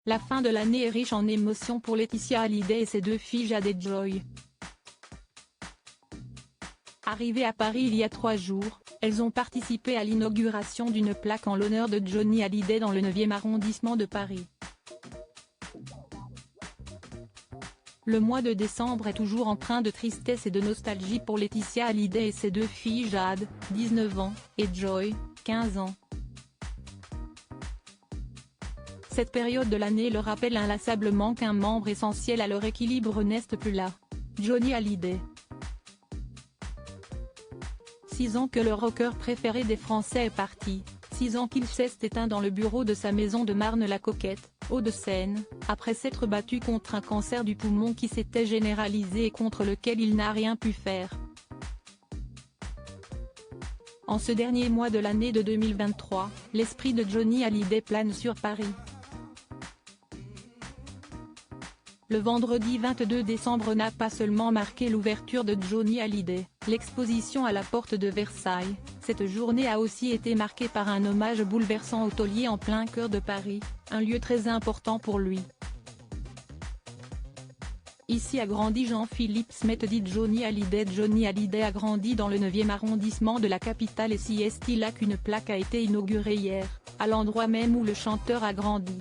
La fin de l'année est riche en émotions pour Laetitia Hallyday et ses deux filles Jade et Joy. Arrivées à Paris il y a 3 jours, elles ont participé à l'inauguration d'une plaque en l'honneur de Johnny Hallyday dans le 9e arrondissement de Paris. Le mois de décembre est toujours empreint de tristesse et de nostalgie pour Laetitia Hallyday et ses deux filles Jade, 19 ans, et Joy, 15 ans. Cette période de l'année leur rappelle inlassablement qu'un membre essentiel à leur équilibre n'est plus là. Johnny Hallyday. 6 ans que le rocker préféré des Français est parti, 6 ans qu'il s'est éteint dans le bureau de sa maison de Marne-la-Coquette, Hauts-de-Seine, après s'être battu contre un cancer du poumon qui s'était généralisé et contre lequel il n'a rien pu faire. En ce dernier mois de l'année de 2023, l'esprit de Johnny Hallyday plane sur Paris. Le vendredi 22 décembre n'a pas seulement marqué l'ouverture de Johnny Hallyday, l'exposition à la porte de Versailles, cette journée a aussi été marquée par un hommage bouleversant au taulier en plein cœur de Paris, un lieu très important pour lui. Ici a grandi Jean-Philippe Smet dit Johnny Hallyday. Johnny Hallyday a grandi dans le 9e arrondissement de la capitale et si est-il là qu'une plaque a été inaugurée hier, à l'endroit même où le chanteur a grandi.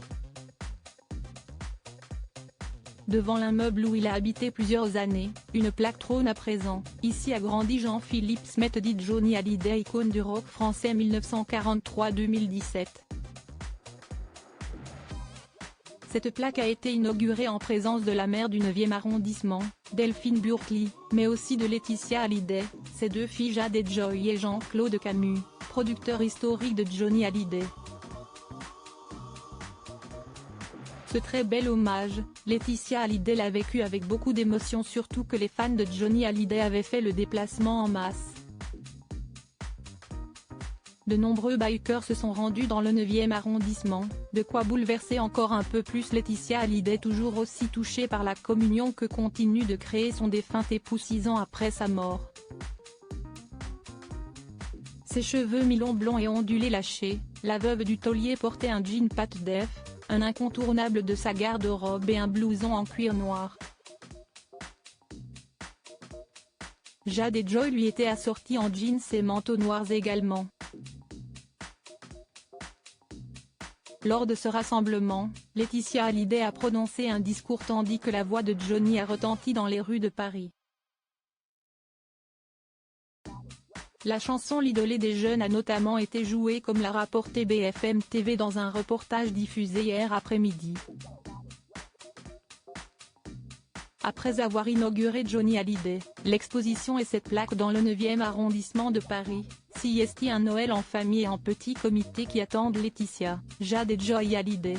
Devant l'immeuble où il a habité plusieurs années, une plaque trône à présent. Ici a grandi Jean-Philippe Smet dit Johnny Hallyday, icône du rock français 1943-2017. Cette plaque a été inaugurée en présence de la maire du 9e arrondissement, Delphine Burkli, mais aussi de Laetitia Hallyday, ses deux filles Jade et Joy et Jean-Claude Camus, producteur historique de Johnny Hallyday. Ce très bel hommage, Laetitia Hallyday l'a vécu avec beaucoup d'émotion, surtout que les fans de Johnny Hallyday avaient fait le déplacement en masse. De nombreux bikers se sont rendus dans le 9e arrondissement, de quoi bouleverser encore un peu plus Laetitia Hallyday, toujours aussi touchée par la communion que continue de créer son défunt époux 6 ans après sa mort. Ses cheveux mi-longs blonds et ondulés lâchés, la veuve du taulier portait un jean Pat Def, un incontournable de sa garde-robe et un blouson en cuir noir. Jade et Joy lui étaient assortis en jeans et manteaux noirs également. Lors de ce rassemblement, Laetitia Hallyday a prononcé un discours tandis que la voix de Johnny a retenti dans les rues de Paris. La chanson L'idolé des jeunes a notamment été jouée comme l'a rapporté BFM TV dans un reportage diffusé hier après-midi. Après avoir inauguré Johnny Hallyday, l'exposition et cette plaque dans le 9e arrondissement de Paris, s'y est un Noël en famille et en petit comité qui attendent Laetitia, Jade et Joy Hallyday.